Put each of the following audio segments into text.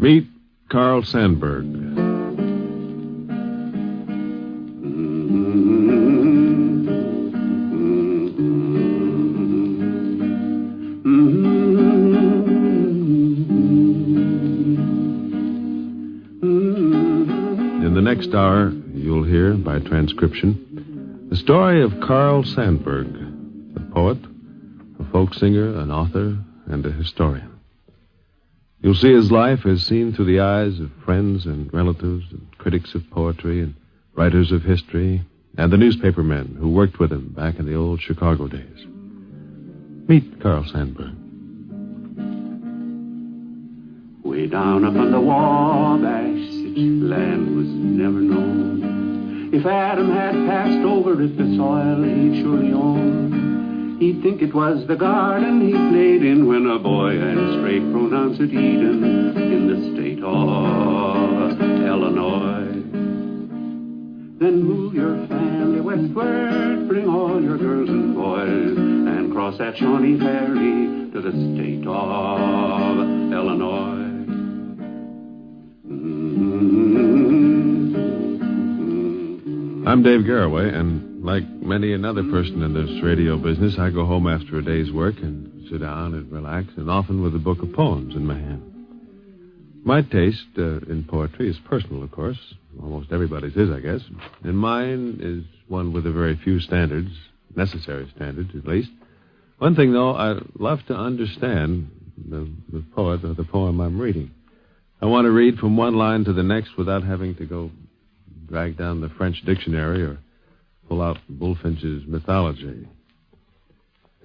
Meet Carl Sandburg. In the next hour, you'll hear, by transcription, the story of Carl Sandburg, a poet, a folk singer, an author, and a historian. You'll see his life as seen through the eyes of friends and relatives and critics of poetry and writers of history and the newspaper men who worked with him back in the old Chicago days. Meet Carl Sandburg. Way down up on the Wabash, such land was never known. If Adam had passed over it, the soil he'd surely own. He'd think it was the garden he played in when a boy and straight pronounced it Eden in the state of Illinois. Then move your family westward, bring all your girls and boys, and cross that Shawnee Ferry to the state of Illinois. I'm Dave Garraway, and like many another person in this radio business, I go home after a day's work and sit down and relax, and often with a book of poems in my hand. My taste in poetry is personal, of course. Almost everybody's is, I guess. And mine is one with a very few standards, necessary standards at least. One thing, though, I love to understand the poet or the poem I'm reading. I want to read from one line to the next without having to go drag down the French dictionary or pull out Bulfinch's mythology.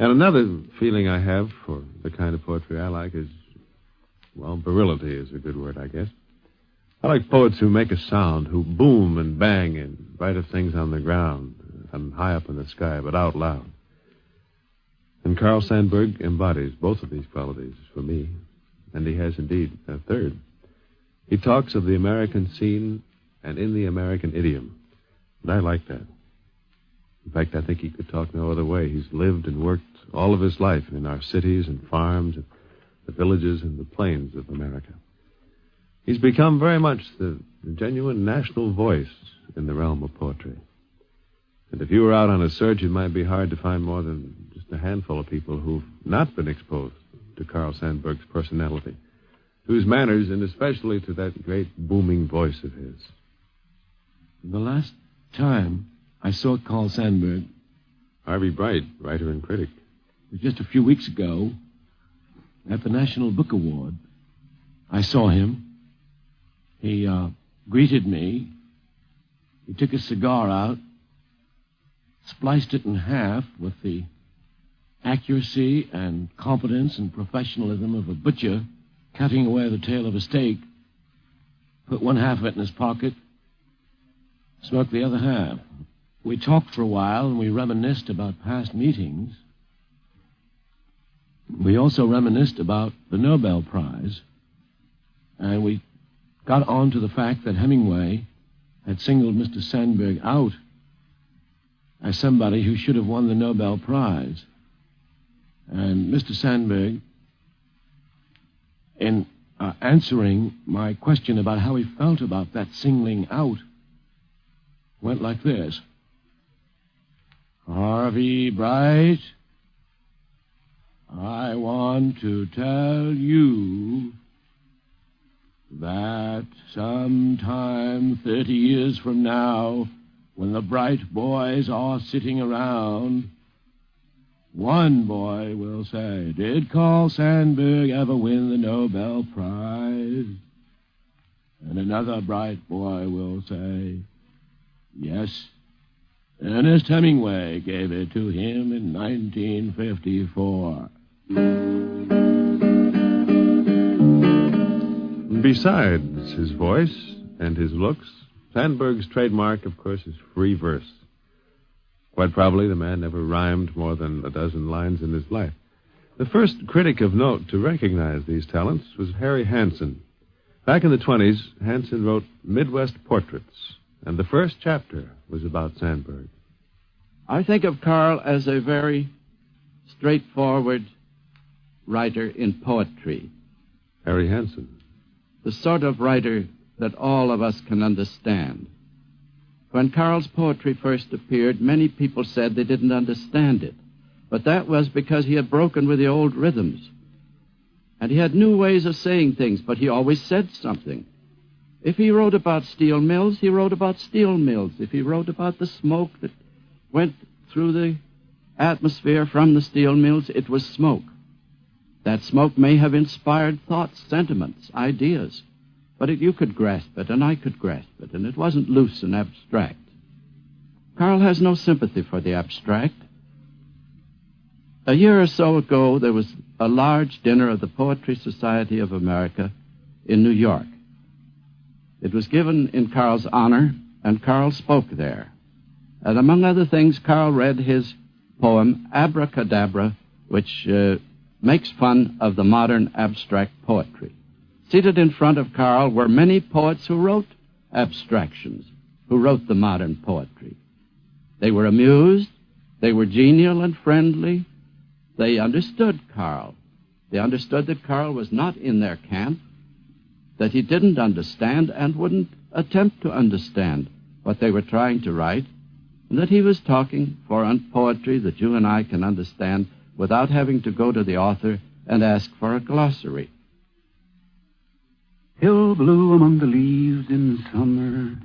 And another feeling I have for the kind of poetry I like is, well, virility is a good word, I guess. I like poets who make a sound, who boom and bang and write of things on the ground and high up in the sky, but out loud. And Carl Sandburg embodies both of these qualities for me, and he has indeed a third. He talks of the American scene and in the American idiom, and I like that. In fact, I think he could talk no other way. He's lived and worked all of his life in our cities and farms and the villages and the plains of America. He's become very much the genuine national voice in the realm of poetry. And if you were out on a search, it might be hard to find more than just a handful of people who've not been exposed to Carl Sandburg's personality, to his manners, and especially to that great booming voice of his. The last time I saw Carl Sandburg... Harvey Bright, writer and critic. Was just a few weeks ago at the National Book Award. I saw him. He greeted me. He took a cigar out, spliced it in half with the accuracy and competence and professionalism of a butcher cutting away the tail of a steak, put one half of it in his pocket, smoked the other half. We talked for a while, and we reminisced about past meetings. We also reminisced about the Nobel Prize, and we got on to the fact that Hemingway had singled Mr. Sandburg out as somebody who should have won the Nobel Prize. And Mr. Sandburg, in answering my question about how he felt about that singling out, went like this. Harvey Bright, I want to tell you that sometime 30 years from now, when the bright boys are sitting around, one boy will say, did Carl Sandburg ever win the Nobel Prize? And another bright boy will say, yes, Ernest Hemingway gave it to him in 1954. Besides his voice and his looks, Sandburg's trademark, of course, is free verse. Quite probably the man never rhymed more than a dozen lines in his life. The first critic of note to recognize these talents was Harry Hansen. Back in the 20s, Hansen wrote Midwest Portraits, and the first chapter was about Sandburg. I think of Carl as a very straightforward writer in poetry. Harry Hansen. the sort of writer that all of us can understand. When Carl's poetry first appeared, many people said they didn't understand it, but that was because he had broken with the old rhythms. And he had new ways of saying things, but he always said something. If he wrote about steel mills, he wrote about steel mills. If he wrote about the smoke that went through the atmosphere from the steel mills, it was smoke. That smoke may have inspired thoughts, sentiments, ideas, but you could grasp it, and I could grasp it, and it wasn't loose and abstract. Carl has no sympathy for the abstract. A year or so ago, there was a large dinner of the Poetry Society of America in New York. It was given in Carl's honor, and Carl spoke there. And among other things, Carl read his poem, Abracadabra, which makes fun of the modern abstract poetry. Seated in front of Carl were many poets who wrote abstractions, who wrote the modern poetry. They were amused, they were genial and friendly. They understood Carl. They understood that Carl was not in their camp, that he didn't understand and wouldn't attempt to understand what they were trying to write, and that he was talking for poetry that you and I can understand without having to go to the author and ask for a glossary. Hill blue among the leaves in summer,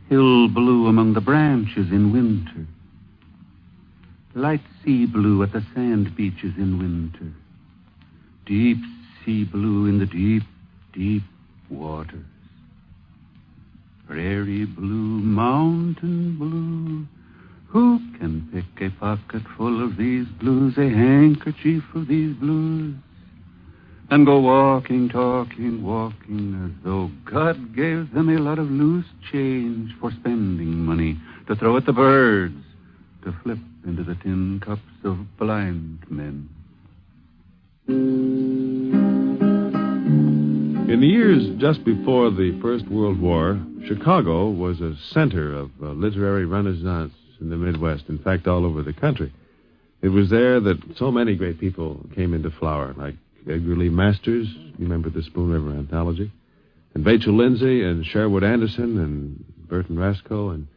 hill blue among the branches in winter, light sea blue at the sand beaches in winter, deep sea blue in the deep, deep waters, prairie blue, mountain blue. Who can pick a pocket full of these blues, a handkerchief of these blues, and go walking, talking, walking, as though God gave them a lot of loose change for spending money to throw at the birds, to flip into the tin cups of blind men? In the years just before the First World War, Chicago was a center of literary renaissance in the Midwest, in fact, all over the country. It was there that so many great people came into flower, like Edgar Lee Masters, you remember the Spoon River Anthology, and Vachel Lindsay, and Sherwood Anderson, and Burton Rasco, and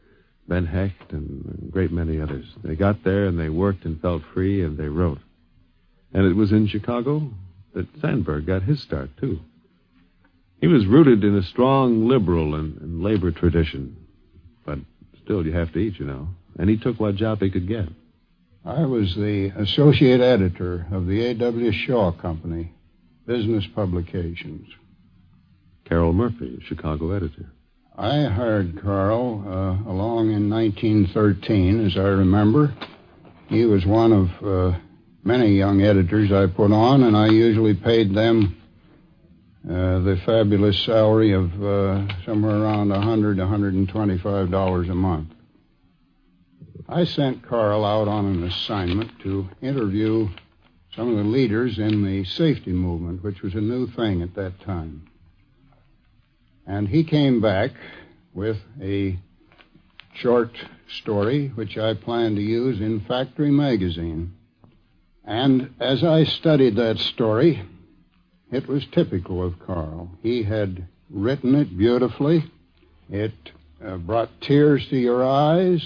Ben Hecht, and a great many others. They got there, and they worked and felt free, and they wrote. And it was in Chicago that Sandburg got his start, too. He was rooted in a strong liberal and labor tradition, but still you have to eat, you know. And he took what job he could get. I was the associate editor of the A.W. Shaw Company, business publications. Carroll Murphy, Chicago editor. I hired Carl along in 1913, as I remember. He was one of many young editors I put on, and I usually paid them the fabulous salary of somewhere around $100 to $125 a month. I sent Carl out on an assignment to interview some of the leaders in the safety movement, which was a new thing at that time. And he came back with a short story, which I planned to use in Factory Magazine. And as I studied that story, it was typical of Carl. He had written it beautifully. It brought tears to your eyes.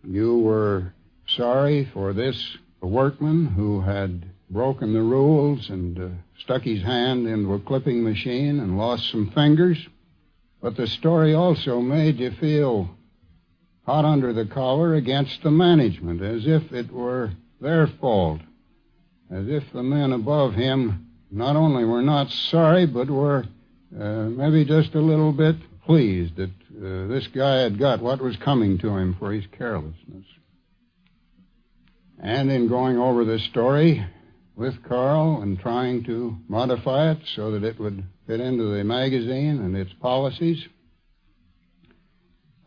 You were sorry for this workman who had broken the rules and stuck his hand into a clipping machine and lost some fingers. But the story also made you feel hot under the collar against the management, as if it were their fault, as if the men above him not only were not sorry, but were maybe just a little bit pleased that this guy had got what was coming to him for his carelessness. And in going over the story with Carl and trying to modify it so that it would fit into the magazine and its policies,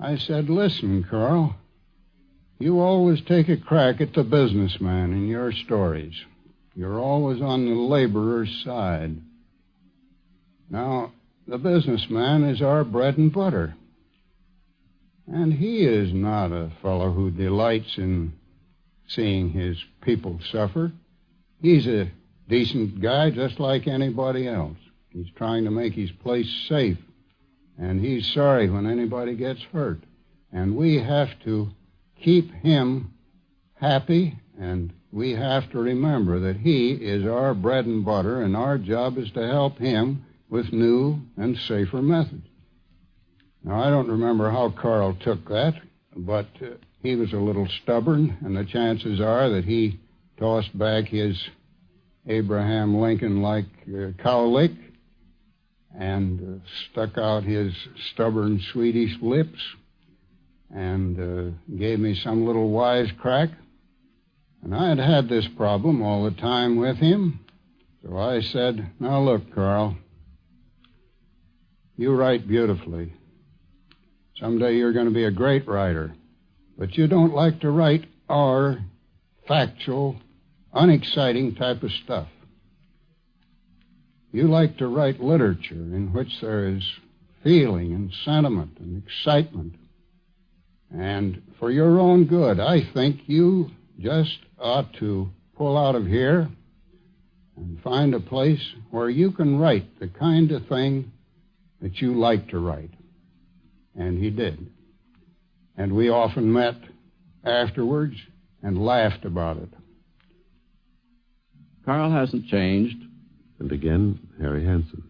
I said, listen, Carl, you always take a crack at the businessman in your stories. You're always on the laborer's side. Now, the businessman is our bread and butter. And he is not a fellow who delights in seeing his people suffer. He's a decent guy just like anybody else. He's trying to make his place safe. And he's sorry when anybody gets hurt. And we have to keep him happy, and we have to remember that he is our bread and butter, and our job is to help him with new and safer methods. Now, I don't remember how Carl took that, but he was a little stubborn, and the chances are that he tossed back his Abraham Lincoln-like cowlick and stuck out his stubborn Swedish lips and gave me some little wisecrack. And I had had this problem all the time with him. So I said, now look, Carl, you write beautifully. Someday you're going to be a great writer. But you don't like to write our factual, unexciting type of stuff. You like to write literature in which there is feeling and sentiment and excitement. And for your own good, I think you just ought to pull out of here and find a place where you can write the kind of thing that you like to write. And he did. And we often met afterwards and laughed about it. Carl hasn't changed. And again, Harry Hansen.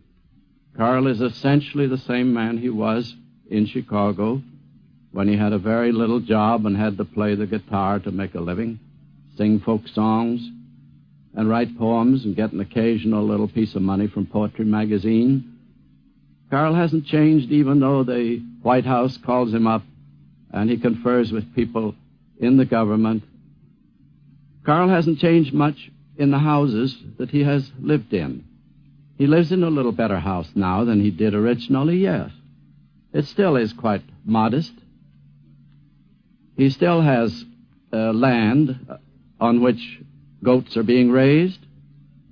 Carl is essentially the same man he was in Chicago when he had a very little job and had to play the guitar to make a living, sing folk songs, and write poems and get an occasional little piece of money from Poetry magazine. Carl hasn't changed, even though the White House calls him up and he confers with people in the government. Carl hasn't changed much in the houses that he has lived in. He lives in a little better house now than he did originally, yes. It still is quite modest. He still has land on which goats are being raised,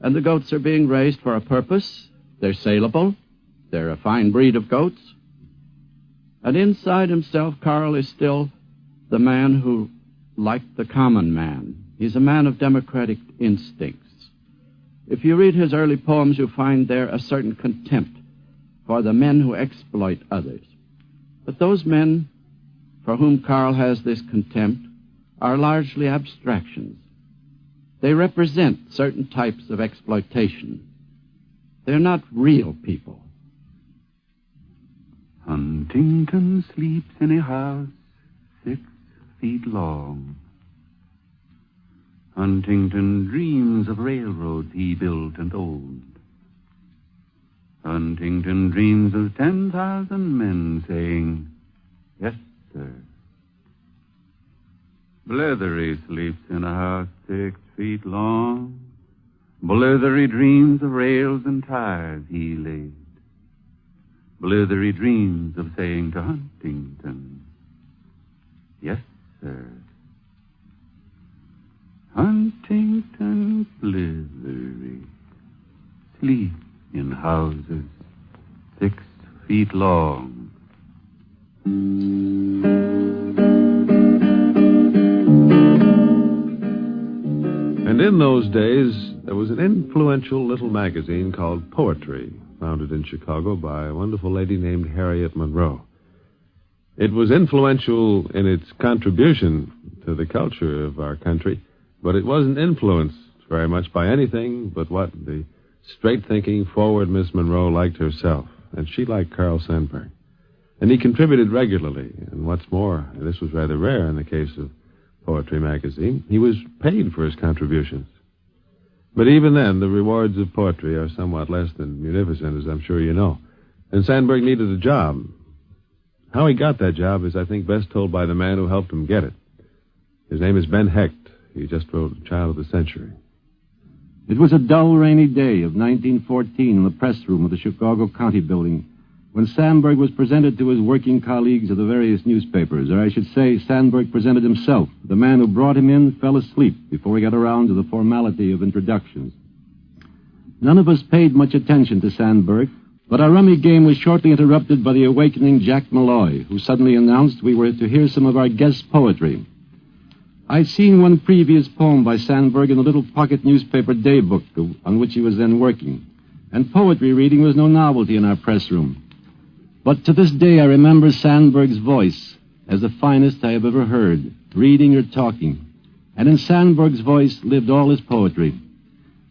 and the goats are being raised for a purpose. They're saleable. They're a fine breed of goats. And inside himself, Carl is still the man who liked the common man. He's a man of democratic instincts. If you read his early poems, you'll find there a certain contempt for the men who exploit others. But those men for whom Carl has this contempt are largely abstractions. They represent certain types of exploitation. They're not real people. Huntington sleeps in a house 6 feet long. Huntington dreams of railroads he built and owned. Huntington dreams of 10,000 men saying, yes, sir. Blithery sleeps in a house 6 feet long. Blithery dreams of rails and tires he laid. Blithery dreams of saying to Huntington, yes, sir. Huntington Blithery sleep in houses 6 feet long. And in those days, there was an influential little magazine called Poetry, founded in Chicago by a wonderful lady named Harriet Monroe. It was influential in its contribution to the culture of our country, but it wasn't influenced very much by anything but what the straight-thinking, forward Miss Monroe liked herself, and she liked Carl Sandburg. And he contributed regularly, and what's more, this was rather rare in the case of Poetry magazine, he was paid for his contributions. But even then, the rewards of poetry are somewhat less than munificent, as I'm sure you know. And Sandburg needed a job. How he got that job is, I think, best told by the man who helped him get it. His name is Ben Hecht. He just wrote Child of the Century. It was a dull, rainy day of 1914 in the press room of the Chicago County Building when Sandburg was presented to his working colleagues of the various newspapers, or I should say Sandburg presented himself. The man who brought him in fell asleep before he got around to the formality of introductions. None of us paid much attention to Sandburg, but our rummy game was shortly interrupted by the awakening Jack Malloy, who suddenly announced we were to hear some of our guest poetry. I'd seen one previous poem by Sandburg in the little pocket newspaper Daybook on which he was then working, and poetry reading was no novelty in our press room. But to this day I remember Sandburg's voice as the finest I have ever heard, reading or talking. And in Sandburg's voice lived all his poetry.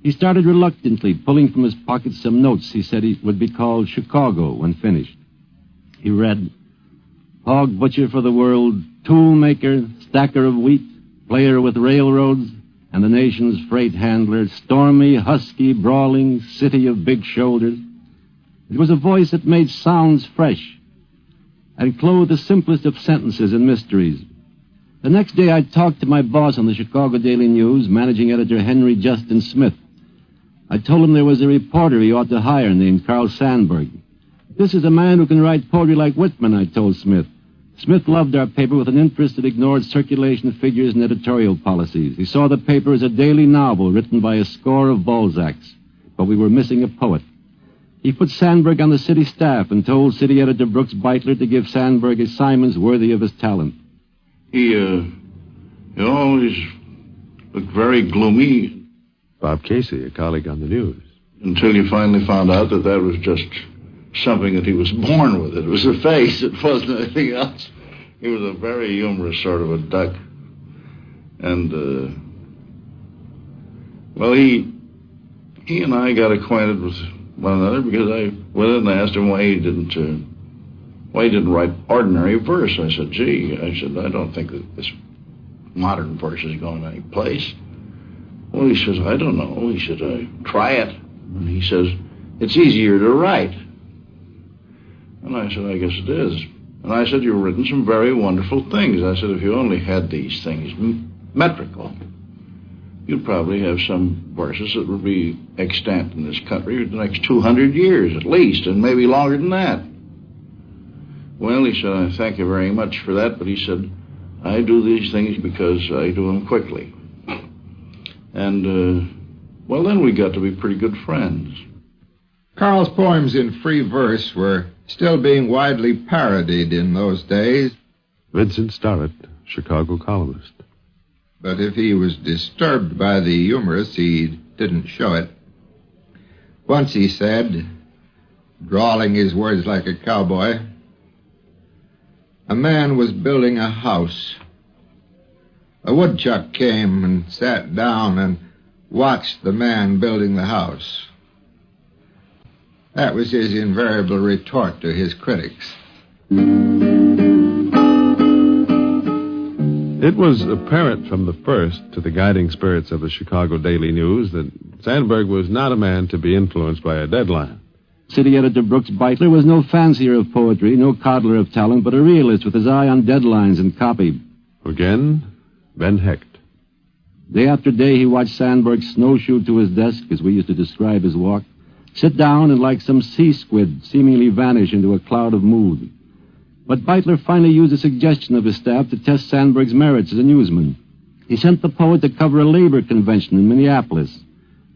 He started reluctantly, pulling from his pocket some notes he said he would be called Chicago when finished. He read, hog butcher for the world, tool maker, stacker of wheat, player with railroads, and the nation's freight handler, stormy, husky, brawling, city of big shoulders. It was a voice that made sounds fresh and clothed the simplest of sentences in mysteries. The next day I talked to my boss on the Chicago Daily News, managing editor Henry Justin Smith. I told him there was a reporter he ought to hire named Carl Sandburg. This is a man who can write poetry like Whitman, I told Smith. Smith loved our paper with an interest that ignored circulation figures and editorial policies. He saw the paper as a daily novel written by a score of Balzacs, but we were missing a poet. He put Sandburg on the city staff and told city editor Brooks Beitler to give Sandburg assignments worthy of his talent. He always looked very gloomy. Bob Casey, a colleague on the news. Until you finally found out that that was just something that he was born with. It was a face. It wasn't anything else. He was a very humorous sort of a duck. And, well, he and I got acquainted with one another because I went in and asked him why he didn't write ordinary verse. I said, gee, I don't think that this modern verse is going any place. Well, he says, I don't know. He said, try it. And he says, it's easier to write. And I said, I guess it is. And I said, you've written some very wonderful things. I said, if you only had these things metrical, you'd probably have some verses that would be extant in this country for the next 200 years at least, and maybe longer than that. Well, he said, I thank you very much for that, but he said, I do these things because I do them quickly. And, well, then we got to be pretty good friends. Carl's poems in free verse were still being widely parodied in those days. Vincent Starrett, Chicago columnist. But if he was disturbed by the humorous, he didn't show it. Once he said, drawling his words like a cowboy, a man was building a house. A woodchuck came and sat down and watched the man building the house. That was his invariable retort to his critics. It was apparent from the first to the guiding spirits of the Chicago Daily News that Sandburg was not a man to be influenced by a deadline. City editor Brooks Beitler was no fancier of poetry, no coddler of talent, but a realist with his eye on deadlines and copy. Again, Ben Hecht. Day after day, he watched Sandburg snowshoe to his desk, as we used to describe his walk, sit down and, like some sea squid, seemingly vanish into a cloud of mood. But Beitler finally used a suggestion of his staff to test Sandburg's merits as a newsman. He sent the poet to cover a labor convention in Minneapolis.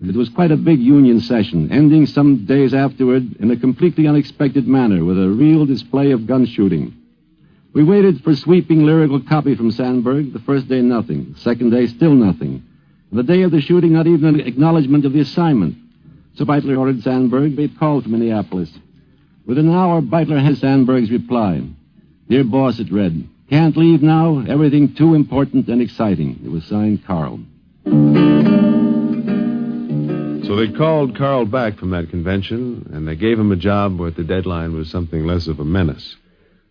It was quite a big union session, ending some days afterward in a completely unexpected manner with a real display of gun shooting. We waited for sweeping lyrical copy from Sandburg. The first day, nothing. The second day, still nothing. And the day of the shooting, not even an acknowledgement of the assignment. So Beitler ordered Sandburg to be called to Minneapolis. Within an hour, Beitler had Sandburg's reply. Dear boss, it read, can't leave now, everything too important and exciting. It was signed Carl. So they called Carl back from that convention, and they gave him a job where the deadline was something less of a menace.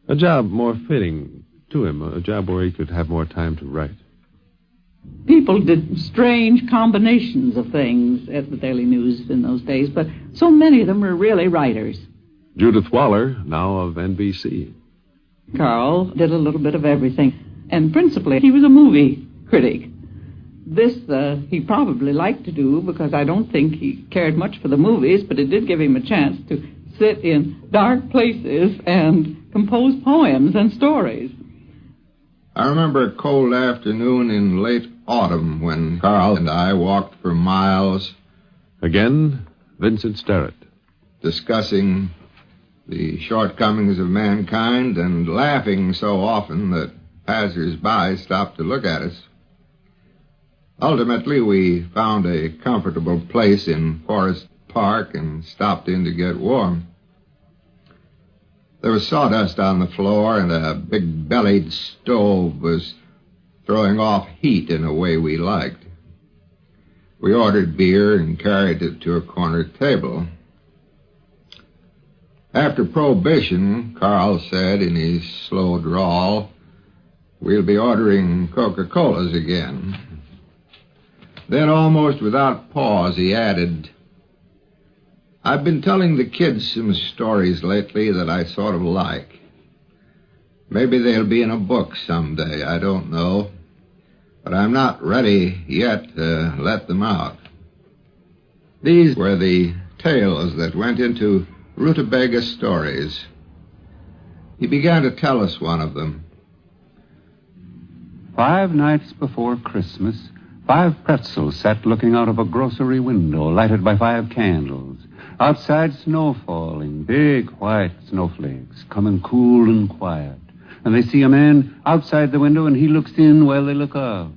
A job more fitting to him, a job where he could have more time to write. People did strange combinations of things at the Daily News in those days, but so many of them were really writers. Judith Waller, now of NBC. Carl did a little bit of everything, and principally he was a movie critic. This he probably liked to do because I don't think he cared much for the movies, but it did give him a chance to sit in dark places and compose poems and stories. I remember a cold afternoon in late autumn when Carl and I walked for miles. Again, Vincent Starrett. Discussing the shortcomings of mankind and laughing so often that passers-by stopped to look at us. Ultimately, we found a comfortable place in Forest park and stopped in to get warm. There was sawdust on the floor, and a big-bellied stove was throwing off heat in a way we liked. We ordered beer and carried it to a corner table. After Prohibition, Carl said in his slow drawl, "We'll be ordering Coca-Colas again." Then, almost without pause, he added, "I've been telling the kids some stories lately that I sort of like. Maybe they'll be in a book someday, I don't know. But I'm not ready yet to let them out." These were the tales that went into Rutabaga Stories. He began to tell us one of them. 5 nights before Christmas, 5 pretzels sat looking out of a grocery window lighted by 5 candles. Outside, snow falling, big white snowflakes, coming cool and quiet. And they see a man outside the window, and he looks in while they look out.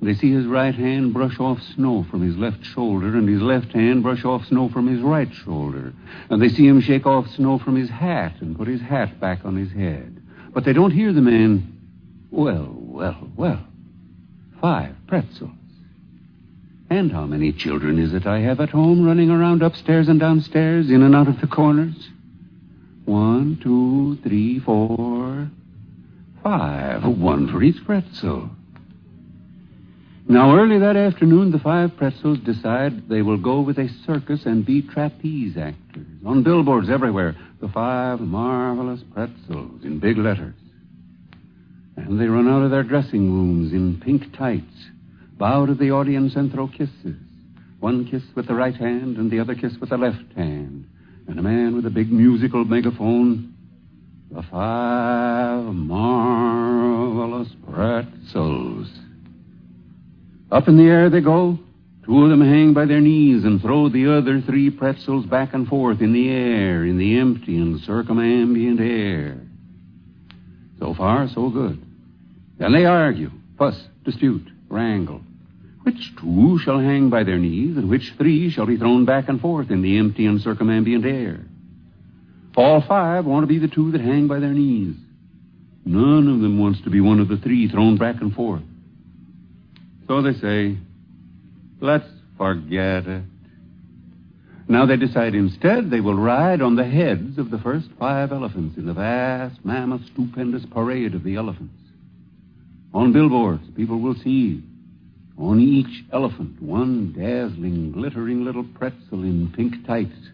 They see his right hand brush off snow from his left shoulder, and his left hand brush off snow from his right shoulder. And they see him shake off snow from his hat and put his hat back on his head. But they don't hear the man. Well, 5 pretzels. And how many children is it I have at home running around upstairs and downstairs, in and out of the corners? 1, 2, 3, 4, 5. 1 for each pretzel. Now, early that afternoon, the 5 pretzels decide they will go with a circus and be trapeze actors. On billboards everywhere, the 5 marvelous pretzels in big letters. And they run out of their dressing rooms in pink tights, bow to the audience and throw kisses. 1 kiss with the right hand and the other kiss with the left hand. And a man with a big musical megaphone, the 5 marvelous pretzels. Up in the air they go. 2 of them hang by their knees and throw the other 3 pretzels back and forth in the air, in the empty and circumambient air. So far, so good. Then they argue, fuss, dispute, wrangle. Which 2 shall hang by their knees and which 3 shall be thrown back and forth in the empty and circumambient air? All 5 want to be the 2 that hang by their knees. None of them wants to be one of the 3 thrown back and forth. So they say, let's forget it. Now they decide instead they will ride on the heads of the first 5 elephants in the vast, mammoth, stupendous parade of the elephants. On billboards, people will see on each elephant 1 dazzling, glittering little pretzel in pink tights,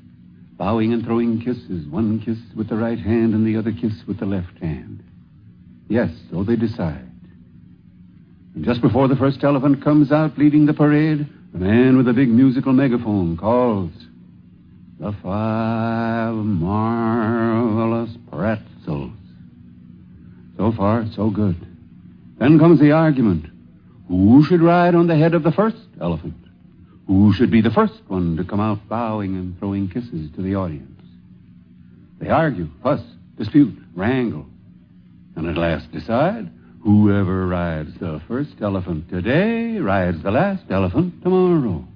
bowing and throwing kisses, 1 kiss with the right hand and the other kiss with the left hand. Yes, so they decide. And just before the first elephant comes out leading the parade, the man with a big musical megaphone calls, the 5 marvelous pretzels. So far, so good. Then comes the argument. Who should ride on the head of the first elephant? Who should be the first one to come out bowing and throwing kisses to the audience? They argue, fuss, dispute, wrangle, and at last decide, whoever rides the first elephant today rides the last elephant tomorrow.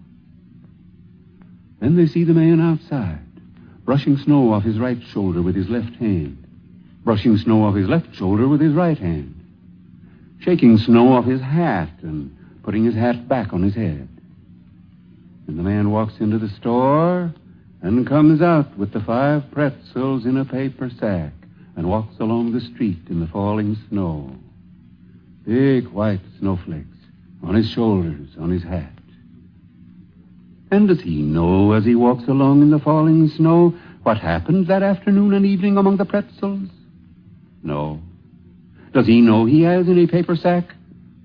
Then they see the man outside, brushing snow off his right shoulder with his left hand, brushing snow off his left shoulder with his right hand, shaking snow off his hat and putting his hat back on his head. And the man walks into the store and comes out with the 5 pretzels in a paper sack and walks along the street in the falling snow. Big white snowflakes on his shoulders, on his hat. And does he know as he walks along in the falling snow what happened that afternoon and evening among the pretzels? No. Does he know he has in a paper sack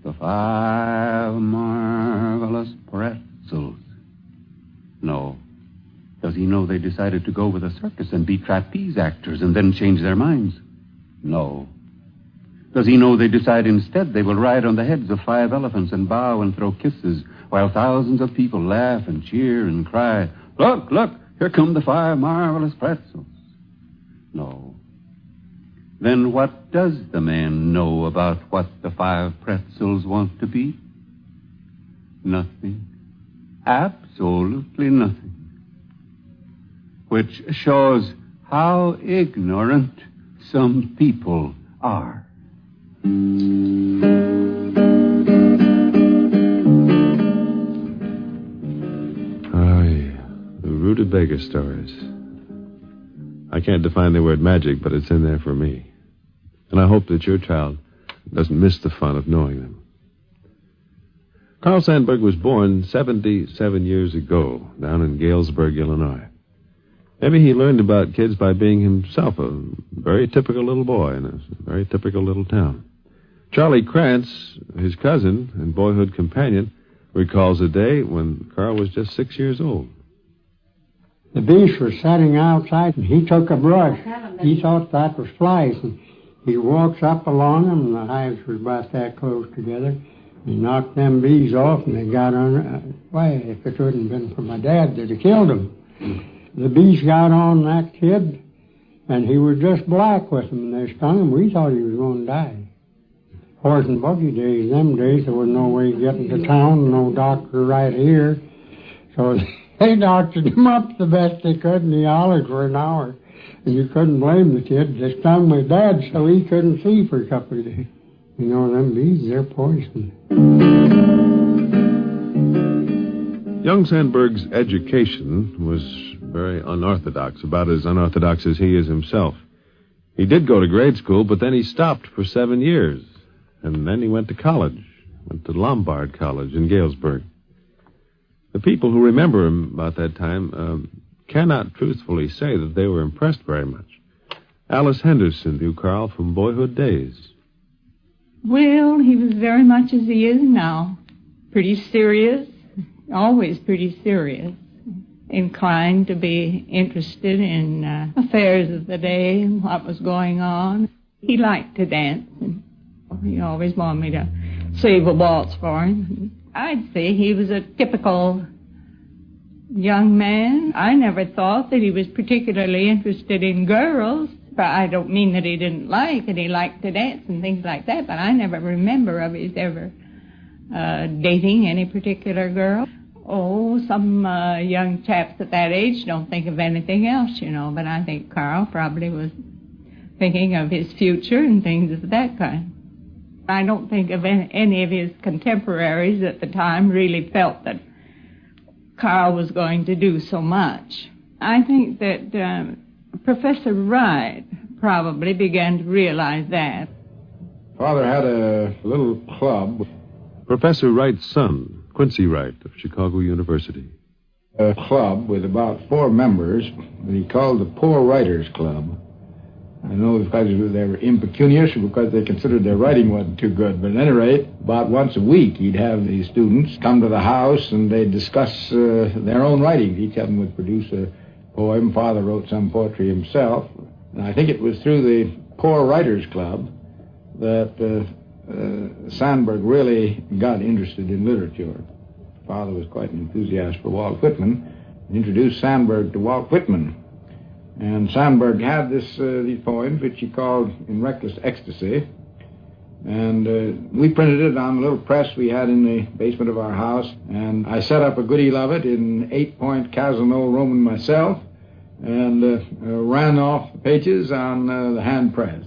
the 5 marvelous pretzels? No. Does he know they decided to go with a circus and be trapeze actors and then change their minds? No. Does he know they decide instead they will ride on the heads of 5 elephants and bow and throw kisses while thousands of people laugh and cheer and cry, look, look, here come the 5 marvelous pretzels? No. Then what does the man know about what the 5 pretzels want to be? Nothing. Absolutely nothing. which shows how ignorant some people are. Oh, yeah. The rutabaga stories. I can't define the word magic, but it's in there for me. And I hope that your child doesn't miss the fun of knowing them. Carl Sandburg was born 77 years ago down in Galesburg, Illinois. Maybe he learned about kids by being himself a very typical little boy in a very typical little town. Charlie Krantz, his cousin and boyhood companion, recalls a day when Carl was just 6 years old. The beast was sitting outside, and he took a brush. He thought that was flies, and he walks up along them, and the hives was about that close together. He knocked them bees off, and they got on. Why, if it hadn't been for my dad, they'd have killed him. The bees got on that kid, and he was just black with them, and they stung him. We thought he was going to die. Horse and buggy days, them days, there was no way getting to town, no doctor right here. So they doctored him up the best they could, and he hollered for an hour. And you couldn't blame the kid. They stung my dad so he couldn't see for a couple of days. You know, them bees, they're poison. Young Sandburg's education was very unorthodox, about as unorthodox as he is himself. He did go to grade school, but then he stopped for 7 years. And then he went to college, went to Lombard College in Galesburg. The people who remember him about that time cannot truthfully say that they were impressed very much. Alice Henderson knew Carl from boyhood days. Well, he was very much as he is now. Pretty serious, always pretty serious. Inclined to be interested in affairs of the day, what was going on. He liked to dance, and he always wanted me to save a waltz for him. I'd say he was a typical young man. I never thought that he was particularly interested in girls. But I don't mean that he didn't like it. He liked to dance and things like that, but I never remember of his ever dating any particular girl. Oh, some young chaps at that age don't think of anything else, you know, but I think Carl probably was thinking of his future and things of that kind. I don't think of any of his contemporaries at the time really felt that Carl was going to do so much. I think that Professor Wright probably began to realize that. Father had a little club. Professor Wright's son, Quincy Wright of Chicago University. A club with about 4 members that he called the Poor Writers Club. I know because they were impecunious or because they considered their writing wasn't too good. But at any rate, about once a week, he'd have these students come to the house and they'd discuss their own writings. Each of them would produce a poem. Father wrote some poetry himself. And I think it was through the Poor Writers Club that Sandburg really got interested in literature. Father was quite an enthusiast for Walt Whitman, and introduced Sandburg to Walt Whitman. And Sandburg had these poems, which he called In Reckless Ecstasy. And we printed it on a little press we had in the basement of our house. And I set up a good deal of it in 8-point Casino Roman myself, and ran off the pages on the hand press.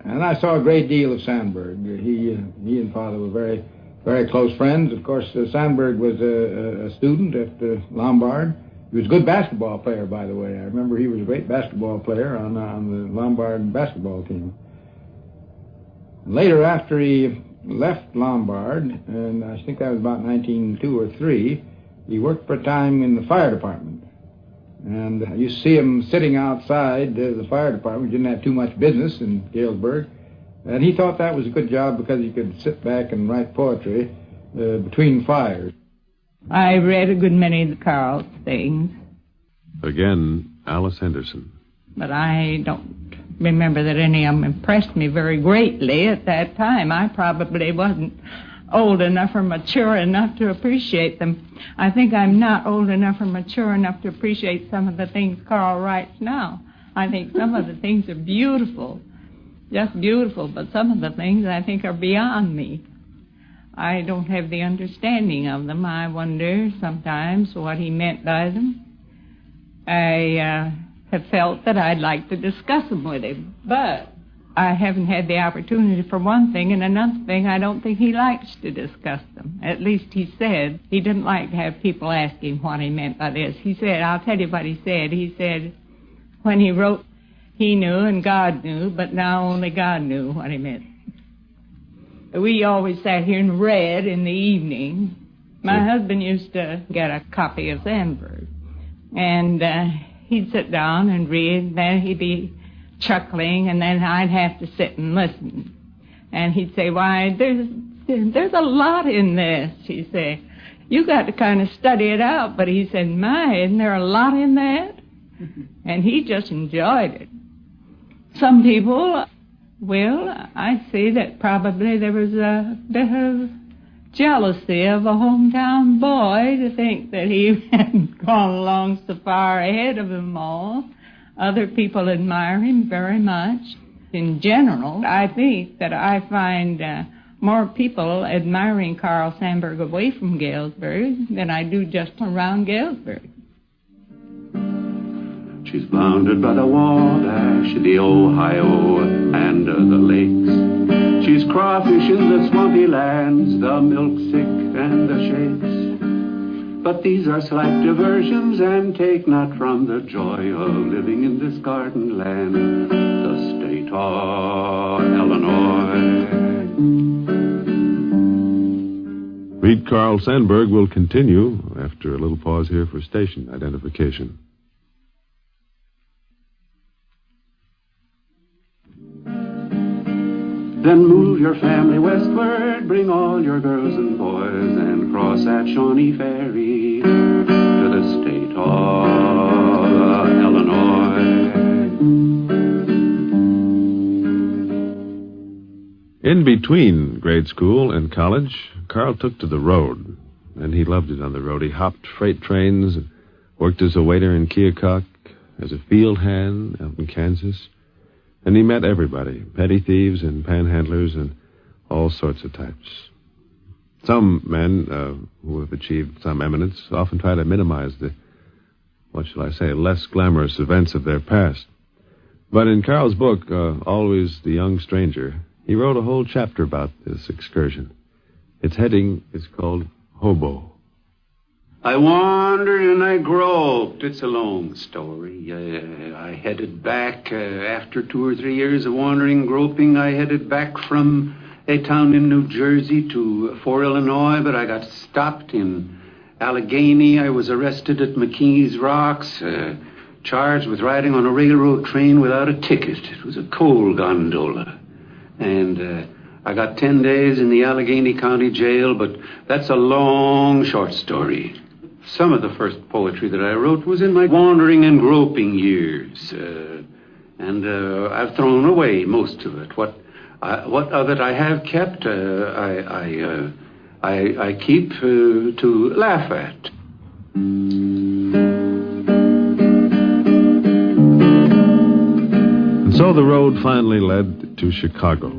And I saw a great deal of Sandburg. He and Father were very, very close friends. Of course, Sandburg was a student at Lombard. He was a good basketball player, by the way. I remember he was a great basketball player on the Lombard basketball team. Later, after he left Lombard, and I think that was about 1902 or 3, he worked for a time in the fire department. And you see him sitting outside the fire department. He didn't have too much business in Galesburg. And he thought that was a good job because he could sit back and write poetry between fires. I read a good many of Carl's things. Again, Alice Henderson. But I don't remember that any of them impressed me very greatly at that time. I probably wasn't old enough or mature enough to appreciate them. I think I'm not old enough or mature enough to appreciate some of the things Carl writes now. I think some of the things are beautiful, just beautiful, but some of the things I think are beyond me. I don't have the understanding of them. I wonder sometimes what he meant by them. I have felt that I'd like to discuss them with him. But I haven't had the opportunity for one thing, and another thing, I don't think he likes to discuss them. At least he said he didn't like to have people ask him what he meant by this. He said, I'll tell you what he said. He said when he wrote, he knew and God knew, but now only God knew what he meant. We always sat here and read in the evening. My husband used to get a copy of Sandburg, and he'd sit down and read, and then he'd be chuckling, and then I'd have to sit and listen. And he'd say, why, there's a lot in this, he'd say. You got to kind of study it out. But he said, my, isn't there a lot in that? And he just enjoyed it. Some people, well, I see that probably there was a bit of jealousy of a hometown boy to think that he had gone along so far ahead of them all. Other people admire him very much. In general, I think that I find more people admiring Carl Sandburg away from Galesburg than I do just around Galesburg. She's bounded by the Wabash, the Ohio, and the lakes. She's crawfish in the swampy lands, the milk sick and the shakes. But these are slight diversions, and take not from the joy of living in this garden land, the state of Illinois. Meet Carl Sandburg will continue after a little pause here for station identification. Then move your family westward, bring all your girls and boys, and cross at Shawnee Ferry to the state of Illinois. In between grade school and college, Carl took to the road, and he loved it on the road. He hopped freight trains, and worked as a waiter in Keokuk, as a field hand out in Kansas. And he met everybody, petty thieves and panhandlers and all sorts of types. Some men who have achieved some eminence often try to minimize the, what shall I say, less glamorous events of their past. But in Carl's book, Always the Young Stranger, he wrote a whole chapter about this excursion. Its heading is called Hobo. I wandered and I groped. It's a long story. I headed back after 2 or 3 years of wandering and groping. I headed back from a town in New Jersey to Fort Illinois, but I got stopped in Allegheny. I was arrested at McKee's Rocks, charged with riding on a railroad train without a ticket. It was a coal gondola. And I got 10 days in the Allegheny County Jail, but that's a long, short story. Some of the first poetry that I wrote was in my wandering and groping years, and I've thrown away most of it. What of it I have kept, I keep to laugh at. And so the road finally led to Chicago.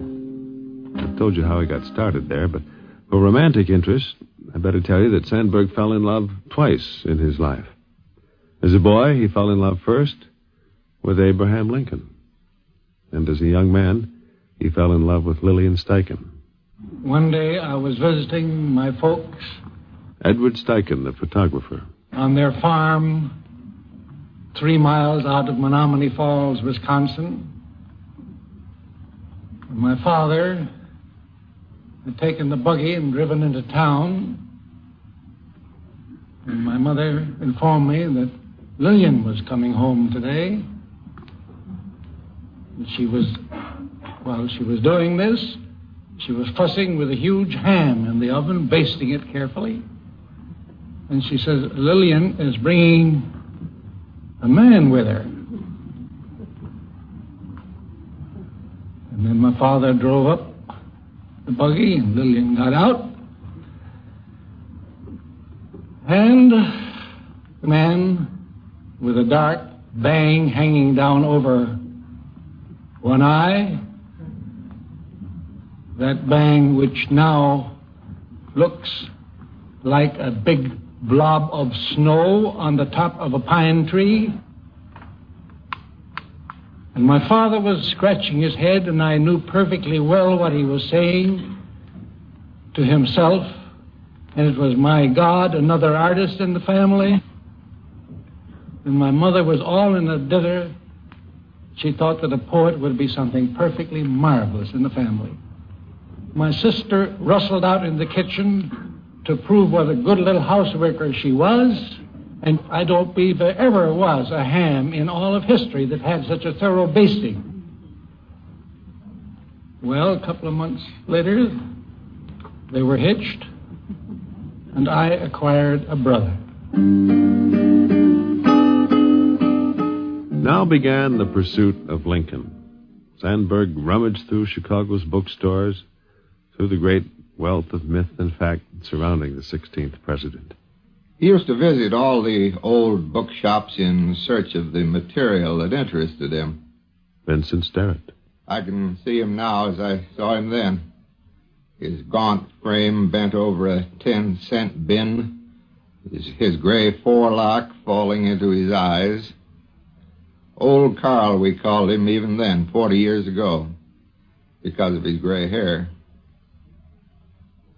I've told you how he got started there, but for romantic interest, I better tell you that Sandburg fell in love twice in his life. As a boy, he fell in love first with Abraham Lincoln. And as a young man, he fell in love with Lillian Steichen. One day I was visiting my folks. Edward Steichen, the photographer. On their farm, 3 miles out of Menominee Falls, Wisconsin. My father had taken the buggy and driven into town. And my mother informed me that Lillian was coming home today. And while she was doing this, she was fussing with a huge ham in the oven, basting it carefully. And she says, Lillian is bringing a man with her. And then my father drove up the buggy, and Lillian got out. And the man with a dark bang hanging down over one eye, that bang which now looks like a big blob of snow on the top of a pine tree, And my father was scratching his head, and I knew perfectly well what he was saying to himself. And it was, my God, another artist in the family. And my mother was all in a dither. She thought that a poet would be something perfectly marvelous in the family. My sister rustled out in the kitchen to prove what a good little houseworker she was. And I don't believe there ever was a ham in all of history that had such a thorough basting. Well, a couple of months later, they were hitched, and I acquired a brother. Now began the pursuit of Lincoln. Sandburg rummaged through Chicago's bookstores, through the great wealth of myth and fact surrounding the 16th president. He used to visit all the old bookshops in search of the material that interested him. Vincent Sterrett. I can see him now as I saw him then. His gaunt frame bent over a 10-cent bin, his gray forelock falling into his eyes. Old Carl, we called him even then, 40 years ago, because of his gray hair.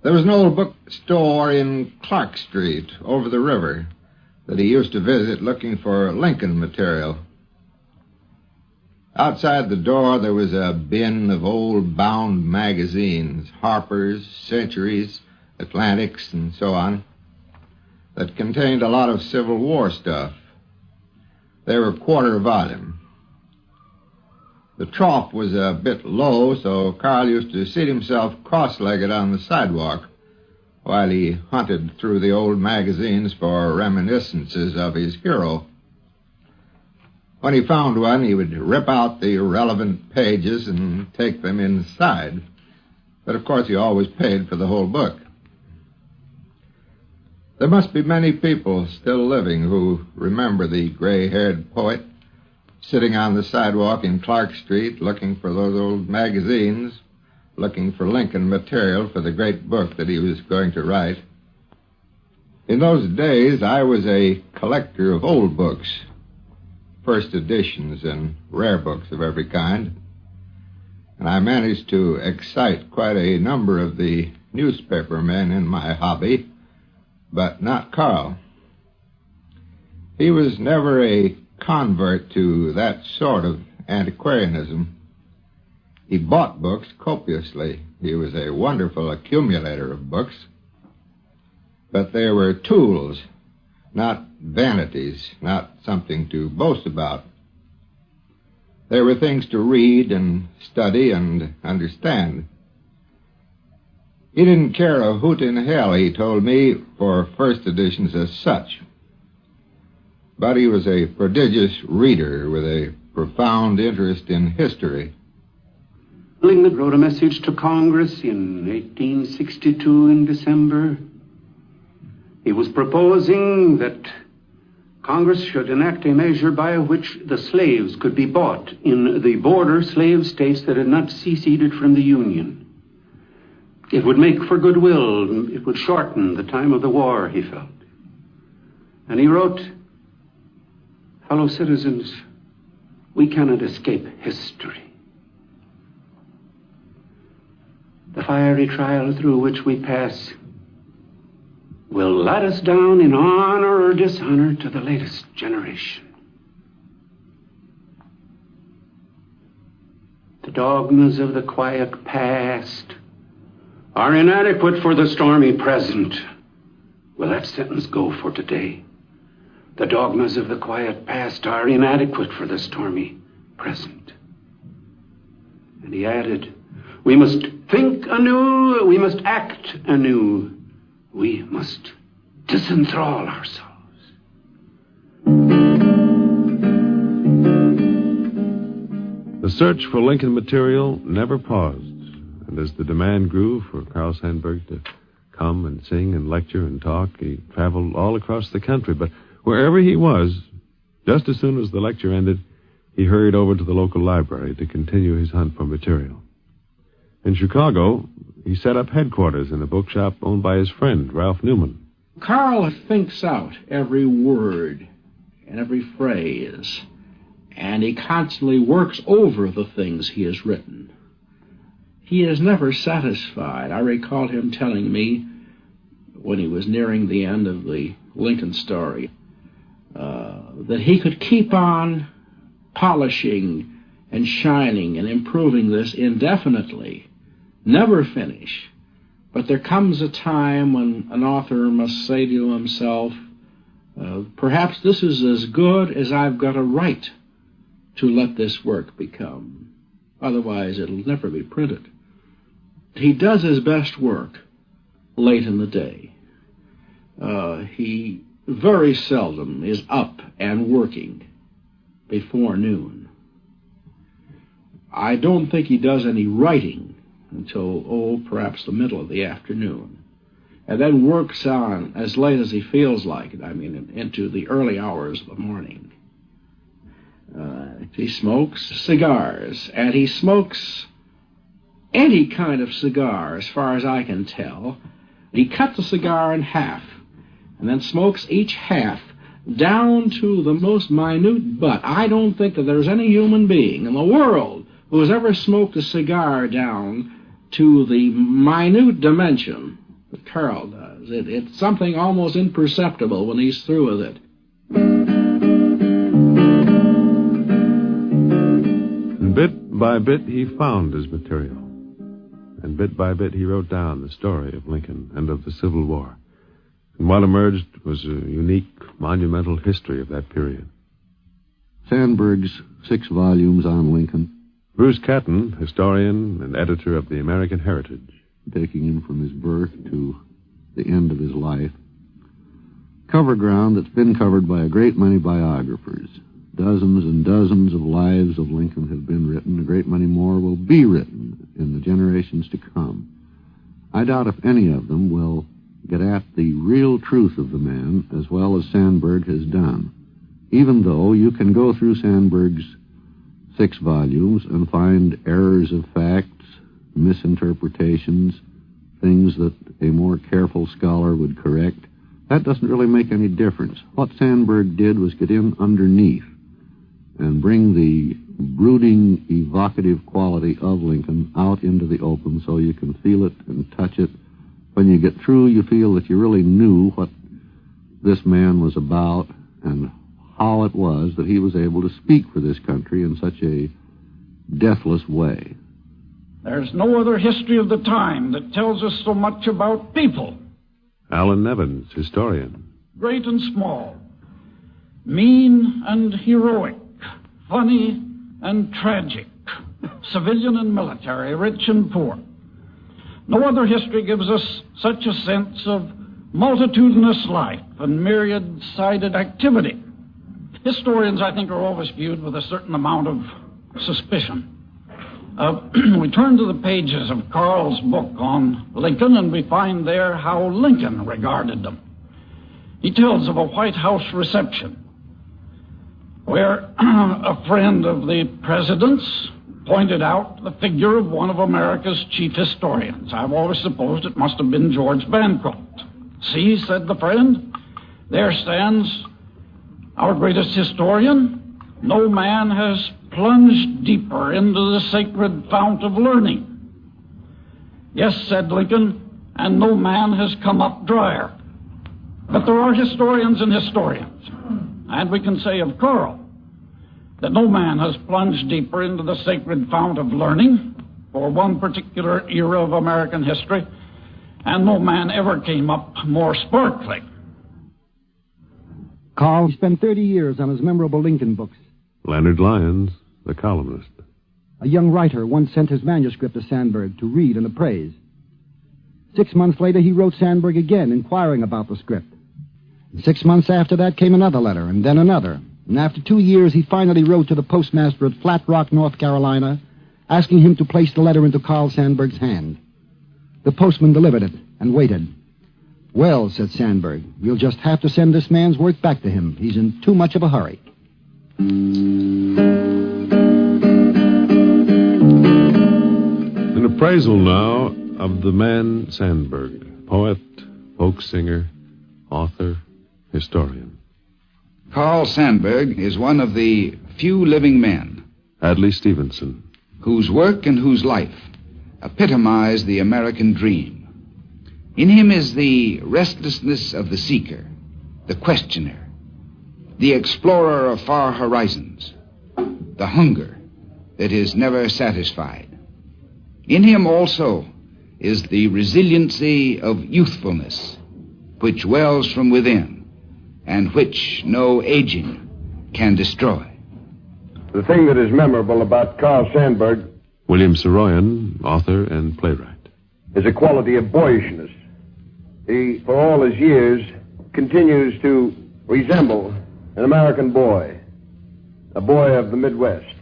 There was an old bookstore in Clark Street, over the river, that he used to visit looking for Lincoln material. Outside the door, there was a bin of old bound magazines, Harper's, Century's, Atlantic's, and so on, that contained a lot of Civil War stuff. They were quarter volume. The trough was a bit low, so Carl used to seat himself cross-legged on the sidewalk while he hunted through the old magazines for reminiscences of his hero. When he found one, he would rip out the relevant pages and take them inside. But, of course, he always paid for the whole book. There must be many people still living who remember the gray-haired poet sitting on the sidewalk in Clark Street looking for those old magazines, looking for Lincoln material for the great book that he was going to write. In those days, I was a collector of old books, first editions and rare books of every kind, and I managed to excite quite a number of the newspaper men in my hobby, but not Carl. He was never a convert to that sort of antiquarianism. He bought books copiously. He was a wonderful accumulator of books. But they were tools, not vanities, not something to boast about. They were things to read and study and understand. He didn't care a hoot in hell, he told me, for first editions as such. But he was a prodigious reader with a profound interest in history. Lincoln wrote a message to Congress in 1862 in December. He was proposing that Congress should enact a measure by which the slaves could be bought in the border slave states that had not seceded from the Union. It would make for goodwill. It would shorten the time of the war, he felt. And he wrote, "Fellow citizens, we cannot escape history. The fiery trial through which we pass will let us down in honor or dishonor to the latest generation. The dogmas of the quiet past are inadequate for the stormy present." Will that sentence go for today? The dogmas of the quiet past are inadequate for the stormy present. And he added, we must think anew, we must act anew, we must disenthrall ourselves. The search for Lincoln material never paused, and as the demand grew for Carl Sandburg to come and sing and lecture and talk, he traveled all across the country. But wherever he was, just as soon as the lecture ended, he hurried over to the local library to continue his hunt for material. In Chicago, he set up headquarters in a bookshop owned by his friend, Ralph Newman. Carl thinks out every word and every phrase, and he constantly works over the things he has written. He is never satisfied. I recall him telling me when he was nearing the end of the Lincoln story that he could keep on polishing and shining and improving this indefinitely, never finish. But there comes a time when an author must say to himself, perhaps this is as good as I've got a right to let this work become. Otherwise, it'll never be printed. He does his best work late in the day. He very seldom is up and working before noon. I don't think he does any writing until, perhaps the middle of the afternoon, and then works on as late as he feels like it, into the early hours of the morning. He smokes cigars, and he smokes any kind of cigar, as far as I can tell. He cuts the cigar in half, and then smokes each half down to the most minute butt. I don't think that there's any human being in the world who has ever smoked a cigar down to the minute dimension that Carl does. It's something almost imperceptible when he's through with it. And bit by bit, he found his material. And bit by bit, he wrote down the story of Lincoln and of the Civil War. And what emerged was a unique, monumental history of that period. Sandburg's 6 volumes on Lincoln. Bruce Catton, historian and editor of the American Heritage. Taking him from his birth to the end of his life. Cover ground that's been covered by a great many biographers. Dozens and dozens of lives of Lincoln have been written. A great many more will be written in the generations to come. I doubt if any of them will get at the real truth of the man as well as Sandburg has done, even though you can go through Sandburg's 6 volumes and find errors of facts, misinterpretations, things that a more careful scholar would correct. That doesn't really make any difference. What Sandburg did was get in underneath and bring the brooding, evocative quality of Lincoln out into the open so you can feel it and touch it. When you get through, you feel that you really knew what this man was about and how it was that he was able to speak for this country in such a deathless way. There's no other history of the time that tells us so much about people. Alan Nevins, historian. Great and small, mean and heroic, funny and tragic, civilian and military, rich and poor. No other history gives us such a sense of multitudinous life and myriad-sided activity. Historians, I think, are always viewed with a certain amount of suspicion. We turn to the pages of Carl's book on Lincoln, and we find there how Lincoln regarded them. He tells of a White House reception where a friend of the president's pointed out the figure of one of America's chief historians. I've always supposed it must have been George Bancroft. See, said the friend, there stands our greatest historian. No man has plunged deeper into the sacred fount of learning. Yes, said Lincoln, and no man has come up drier. But there are historians and historians. And we can say of Carl that no man has plunged deeper into the sacred fount of learning for one particular era of American history, and no man ever came up more sparkling. Carl spent 30 years on his memorable Lincoln books. Leonard Lyons, the columnist. A young writer once sent his manuscript to Sandburg to read and appraise. 6 months later, he wrote Sandburg again, inquiring about the script. 6 months after that came another letter, and then another. And after 2 years, he finally wrote to the postmaster at Flat Rock, North Carolina, asking him to place the letter into Carl Sandburg's hand. The postman delivered it and waited. Well, said Sandburg, we'll just have to send this man's work back to him. He's in too much of a hurry. An appraisal now of the man Sandburg, poet, folk singer, author, historian. Carl Sandburg is one of the few living men. Adlai Stevenson. Whose work and whose life epitomize the American dream. In him is the restlessness of the seeker, the questioner, the explorer of far horizons, the hunger that is never satisfied. In him also is the resiliency of youthfulness, which wells from within and which no aging can destroy. The thing that is memorable about Carl Sandburg, William Saroyan, author and playwright, is a quality of boyishness. He, for all his years, continues to resemble an American boy, a boy of the Midwest,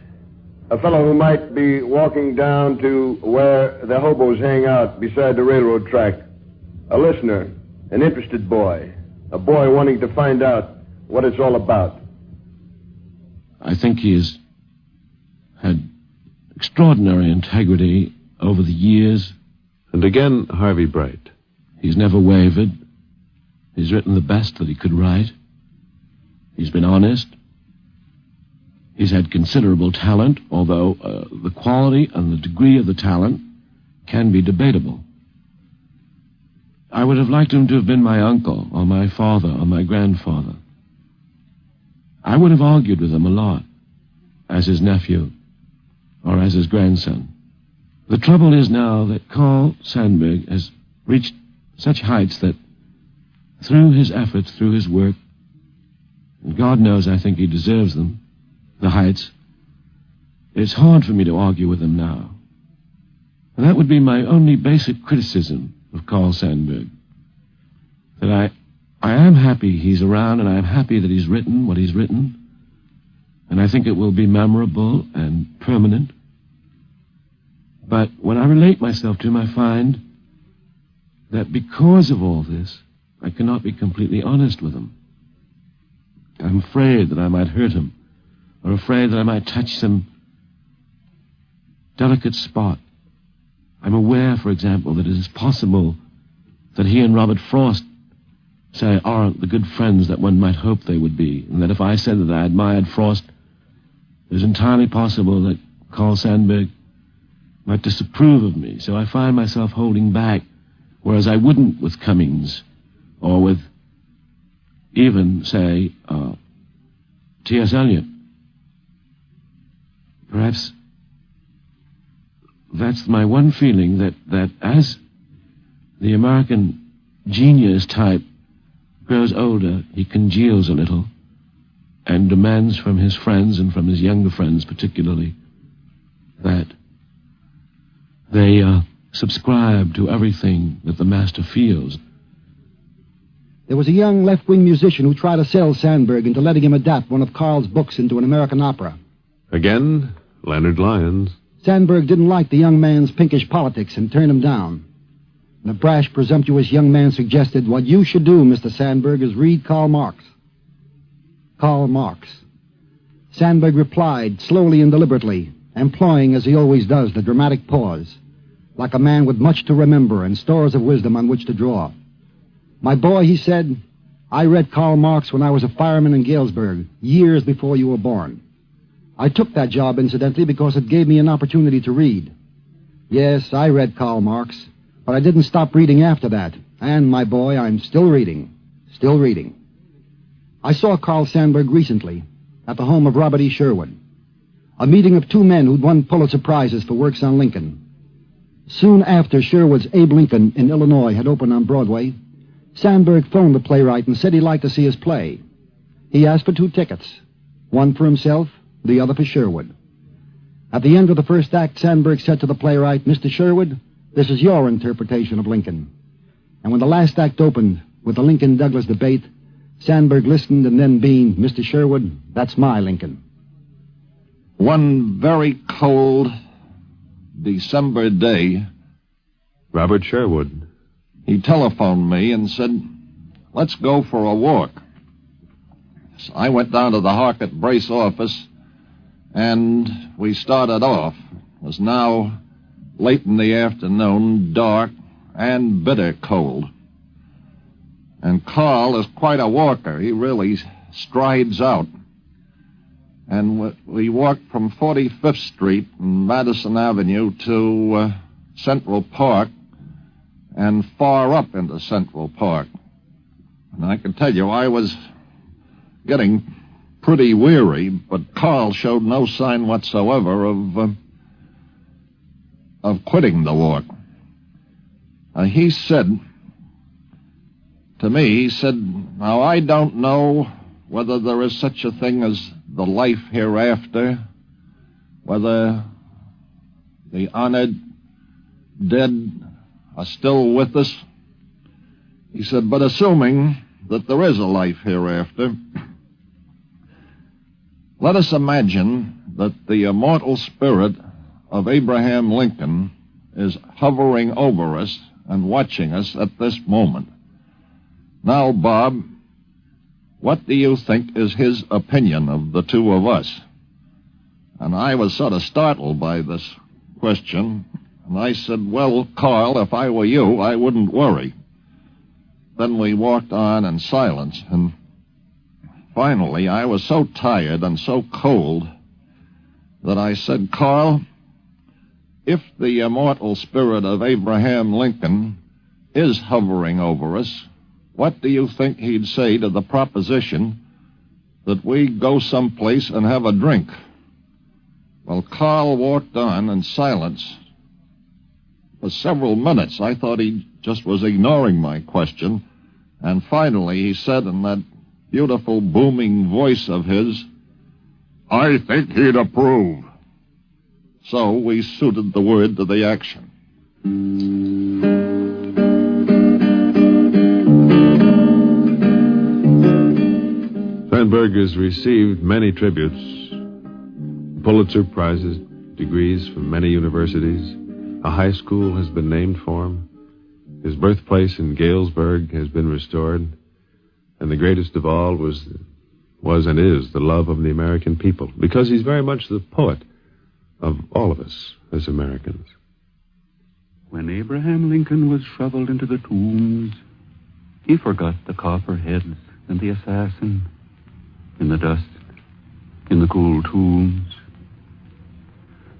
a fellow who might be walking down to where the hobos hang out beside the railroad track, a listener, an interested boy, a boy wanting to find out what it's all about. I think he has had extraordinary integrity over the years. And again, Harvey Bright. He's never wavered. He's written the best that he could write. He's been honest. He's had considerable talent, although the quality and the degree of the talent can be debatable. I would have liked him to have been my uncle, or my father, or my grandfather. I would have argued with him a lot, as his nephew, or as his grandson. The trouble is now that Carl Sandburg has reached such heights that through his efforts, through his work, and God knows I think he deserves them, the heights, it's hard for me to argue with him now. And that would be my only basic criticism of Carl Sandburg. That I am happy he's around, and I am happy that he's written what he's written, and I think it will be memorable and permanent. But when I relate myself to him, I find that because of all this, I cannot be completely honest with him. I'm afraid that I might hurt him, or afraid that I might touch some delicate spot. I'm aware, for example, that it is possible that he and Robert Frost, say, aren't the good friends that one might hope they would be, and that if I said that I admired Frost, it is entirely possible that Carl Sandburg might disapprove of me. So I find myself holding back, whereas I wouldn't with Cummings, or with even, say, T.S. Eliot. Perhaps that's my one feeling, that as the American genius type grows older, he congeals a little and demands from his friends, and from his younger friends particularly, that they subscribe to everything that the master feels. There was a young left-wing musician who tried to sell Sandburg into letting him adapt one of Carl's books into an American opera. Again, Leonard Lyons. Sandburg didn't like the young man's pinkish politics and turned him down. The brash, presumptuous young man suggested, "What you should do, Mr. Sandburg, is read Karl Marx." Karl Marx. Sandburg replied, slowly and deliberately, employing, as he always does, the dramatic pause, like a man with much to remember and stores of wisdom on which to draw. "My boy," he said, "I read Karl Marx when I was a fireman in Galesburg, years before you were born. I took that job, incidentally, because it gave me an opportunity to read. Yes, I read Karl Marx, but I didn't stop reading after that. And, my boy, I'm still reading. Still reading." I saw Carl Sandburg recently at the home of Robert E. Sherwood, a meeting of two men who'd won Pulitzer Prizes for works on Lincoln. Soon after Sherwood's Abe Lincoln in Illinois had opened on Broadway, Sandburg phoned the playwright and said he'd like to see his play. He asked for 2 tickets, one for himself, the other for Sherwood. At the end of the first act, Sandburg said to the playwright, "Mr. Sherwood, this is your interpretation of Lincoln." And when the last act opened with the Lincoln-Douglas debate, Sandburg listened and then beamed, "Mr. Sherwood, that's my Lincoln." One very cold December day, Robert Sherwood. He telephoned me and said, "Let's go for a walk." So I went down to the Harcourt Brace office, and we started off. It was now late in the afternoon, dark and bitter cold. And Carl is quite a walker. He really strides out. And we walked from 45th Street and Madison Avenue to Central Park and far up into Central Park. And I can tell you, I was getting pretty weary, but Carl showed no sign whatsoever of quitting the walk. He said to me, now I don't know whether there is such a thing as the life hereafter, whether the honored dead are still with us. He said, but assuming that there is a life hereafter, let us imagine that the immortal spirit of Abraham Lincoln is hovering over us and watching us at this moment. Now, Bob, what do you think is his opinion of the two of us? And I was sort of startled by this question, and I said, well, Carl, if I were you, I wouldn't worry. Then we walked on in silence, and finally I was so tired and so cold that I said, Carl, if the immortal spirit of Abraham Lincoln is hovering over us, what do you think he'd say to the proposition that we go someplace and have a drink? Well, Carl walked on in silence for several minutes. I thought he just was ignoring my question. And finally he said in that beautiful booming voice of his, I think he'd approve. So we suited the word to the action. Sandburg has received many tributes, Pulitzer Prizes, degrees from many universities. A high school has been named for him. His birthplace in Galesburg has been restored. And the greatest of all was and is the love of the American people, because he's very much the poet of all of us as Americans. When Abraham Lincoln was shoveled into the tombs, he forgot the copperheads and the assassin. In the dust, in the cool tombs.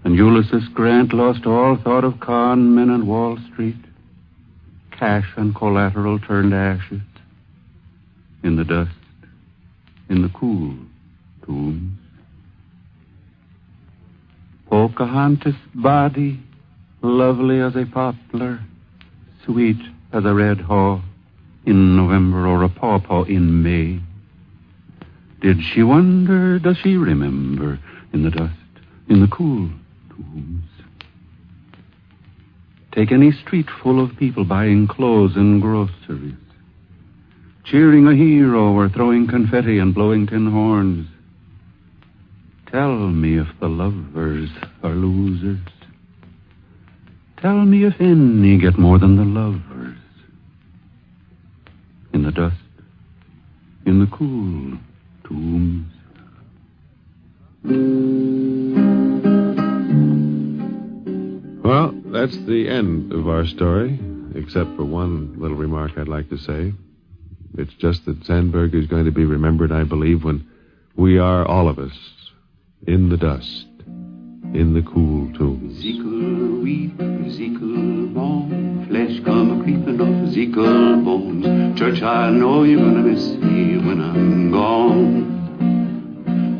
And Ulysses Grant lost all thought of con men and Wall Street. Cash and collateral turned ashes. In the dust, in the cool tombs. Pocahontas' body, lovely as a poplar, sweet as a red haw in November or a pawpaw in May. Did she wonder, does she remember, in the dust, in the cool tombs? Take any street full of people buying clothes and groceries, cheering a hero or throwing confetti and blowing tin horns. Tell me if the lovers are losers. Tell me if any get more than the lovers. In the dust, in the cool tombs. Well, that's the end of our story, except for one little remark I'd like to say. It's just that Sandburg is going to be remembered, I believe, when we are, all of us, in the dust, in the cool tombs. Ezekiel weep, Ezekiel mourn, flesh come a-creeping off Ezekiel bones. Church, I know you're gonna miss me when I'm gone.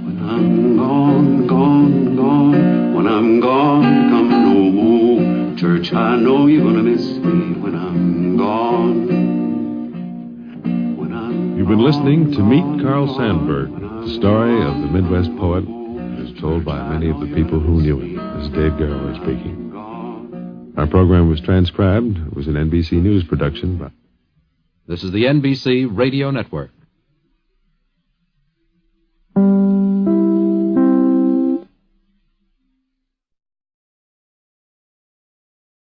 When I'm gone, gone, gone. When I'm gone, come no more. Church, I know you're gonna miss me when I'm gone. You've been listening to Meet Carl Sandburg, the story of the Midwest poet as told by many of the people who knew him. This is Dave Garrow speaking. Our program was transcribed. It was an NBC News production. This is the NBC Radio Network.